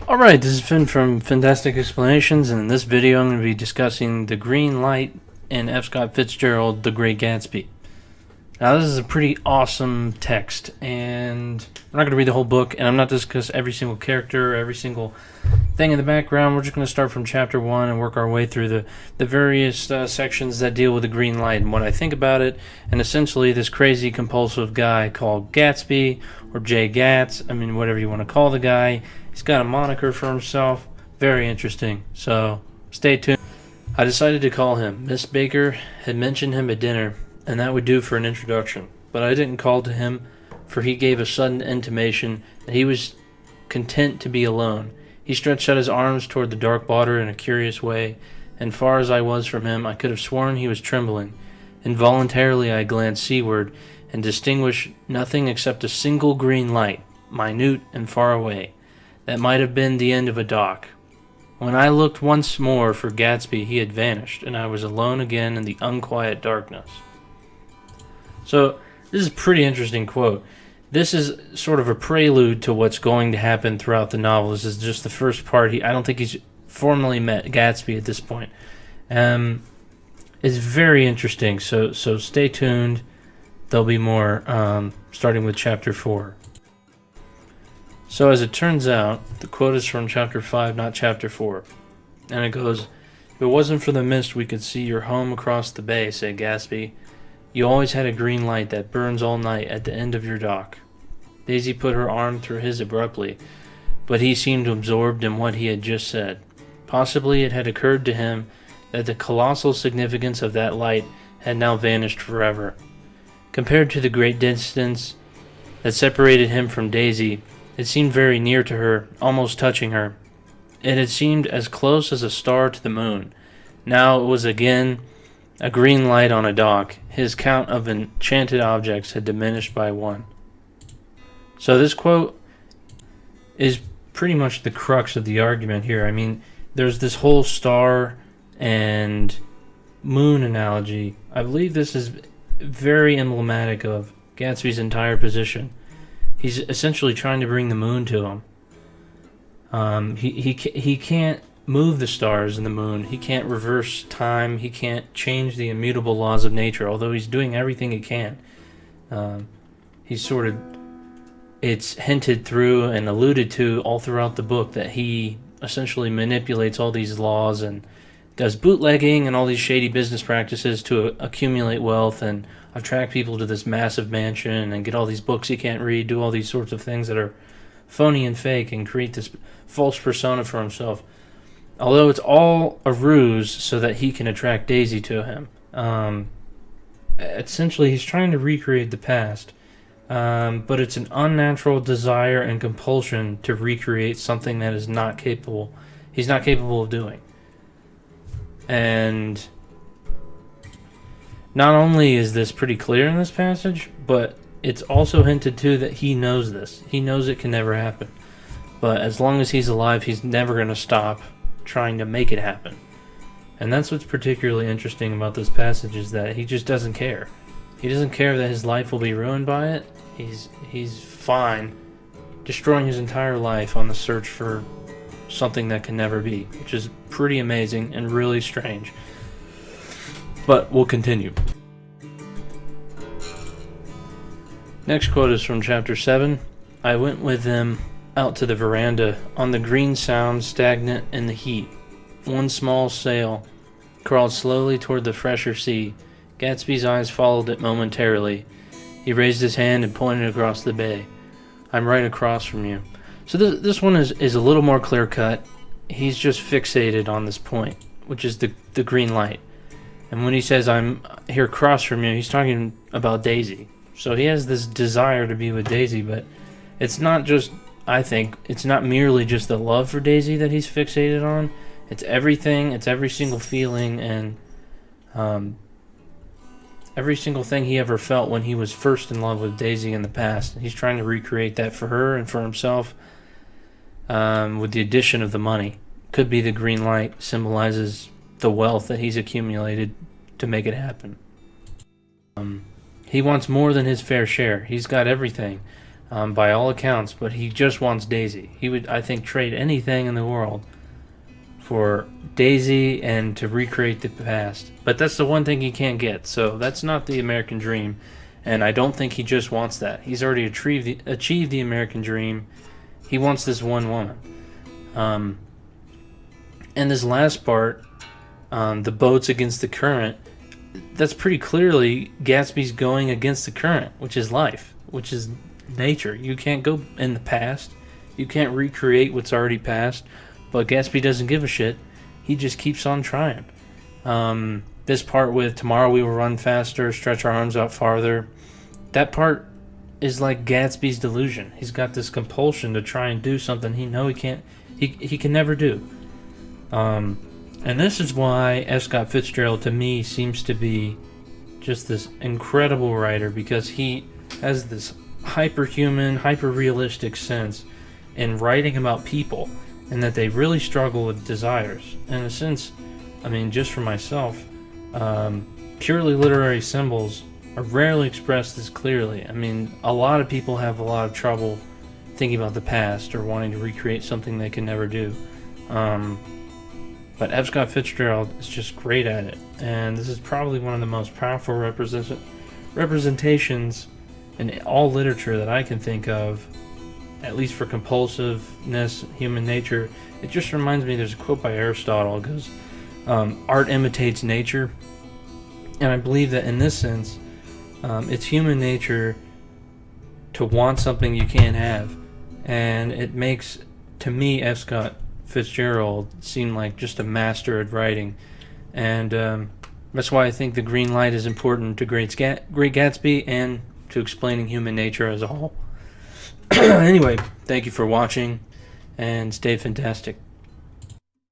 Alright, this is Finn from Fantastic Explanations, and in this video I'm going to be discussing the green light in F. Scott Fitzgerald, The Great Gatsby. Now this is a pretty awesome text, and I'm not going to read the whole book, and I'm not discuss every single character, every single thing in the background. We're just going to start from chapter 1 and work our way through the various sections that deal with the green light and what I think about it, and essentially this crazy compulsive guy called Gatsby, or Jay Gatz, whatever you want to call the guy. He's got a moniker for himself. Very interesting. So, stay tuned. I decided to call him. Miss Baker had mentioned him at dinner, and that would do for an introduction. But I didn't call to him, for he gave a sudden intimation that he was content to be alone. He stretched out his arms toward the dark water in a curious way, and far as I was from him, I could have sworn he was trembling. Involuntarily I glanced seaward, and distinguished nothing except a single green light, minute and far away. That might have been the end of a dock. When I looked once more for Gatsby, he had vanished, and I was alone again in the unquiet darkness. So, this is a pretty interesting quote. This is sort of a prelude to what's going to happen throughout the novel. This is just the first part. I don't think he's formally met Gatsby at this point. It's very interesting, so stay tuned. There'll be more, starting with chapter 4. So as it turns out, the quote is from chapter 5, not chapter 4. And it goes, "If it wasn't for the mist, we could see your home across the bay," said Gatsby. "You always had a green light that burns all night at the end of your dock." Daisy put her arm through his abruptly, but he seemed absorbed in what he had just said. Possibly it had occurred to him that the colossal significance of that light had now vanished forever. Compared to the great distance that separated him from Daisy, it seemed very near to her, almost touching her. It had seemed as close as a star to the moon. Now it was again a green light on a dock. His count of enchanted objects had diminished by one. So this quote is pretty much the crux of the argument here. There's this whole star and moon analogy. I believe this is very emblematic of Gatsby's entire position. He's essentially trying to bring the moon to him. He can't move the stars and the moon. He can't reverse time. He can't change the immutable laws of nature, although he's doing everything he can. It's hinted through and alluded to all throughout the book that he essentially manipulates all these laws and does bootlegging and all these shady business practices to accumulate wealth and attract people to this massive mansion and get all these books he can't read, do all these sorts of things that are phony and fake, and create this false persona for himself. Although it's all a ruse so that he can attract Daisy to him. Essentially, he's trying to recreate the past, but it's an unnatural desire and compulsion to recreate something that he's not capable of doing. And not only is this pretty clear in this passage, but it's also hinted to that he knows this. He knows it can never happen. But as long as he's alive, he's never going to stop trying to make it happen. And that's what's particularly interesting about this passage, is that he just doesn't care. He doesn't care that his life will be ruined by it. He's fine destroying his entire life on the search for something that can never be, which is pretty amazing and really strange. But we'll continue. Next quote is from chapter 7. "I went with them out to the veranda, on the green sound, stagnant in the heat. One small sail crawled slowly toward the fresher sea. Gatsby's eyes followed it momentarily. He raised his hand and pointed across the bay. 'I'm right across from you.'" So this one is a little more clear-cut. He's just fixated on this point, which is the green light. And when he says, "I'm here across from you," he's talking about Daisy. So he has this desire to be with Daisy, but it's not just, I think, it's not merely just the love for Daisy that he's fixated on. It's everything, it's every single feeling, and every single thing he ever felt when he was first in love with Daisy in the past. And he's trying to recreate that for her and for himself, with the addition of the money. Could be the green light symbolizes the wealth that he's accumulated to make it happen. He wants more than his fair share. He's got everything, by all accounts, but he just wants Daisy. He would, I think, trade anything in the world for Daisy and to recreate the past. But that's the one thing he can't get, so that's not the American dream, and I don't think he just wants that. He's already achieved the American dream. He wants this one woman. And this last part, the boats against the current, that's pretty clearly Gatsby's going against the current, which is life, which is nature. You can't go in the past. You can't recreate what's already passed. But Gatsby doesn't give a shit. He just keeps on trying. This part with tomorrow we will run faster, stretch our arms out farther, that part is like Gatsby's delusion. He's got this compulsion to try and do something he can't. He can never do. And this is why F. Scott Fitzgerald, to me, seems to be just this incredible writer, because he has this hyperhuman, hyper-realistic sense in writing about people, and that they really struggle with desires. In a sense, I mean, just for myself, purely literary symbols are rarely expressed this clearly. I mean, a lot of people have a lot of trouble thinking about the past or wanting to recreate something they can never do. But F. Scott Fitzgerald is just great at it, and this is probably one of the most powerful representations in all literature that I can think of, at least for compulsiveness, human nature. It just reminds me, there's a quote by Aristotle. It goes, art imitates nature, and I believe that in this sense, it's human nature to want something you can't have, and it makes, to me, F. Scott Fitzgerald seemed like just a master at writing, and that's why I think the green light is important to Great Gatsby and to explaining human nature as a whole. Anyway, thank you for watching, and stay fantastic.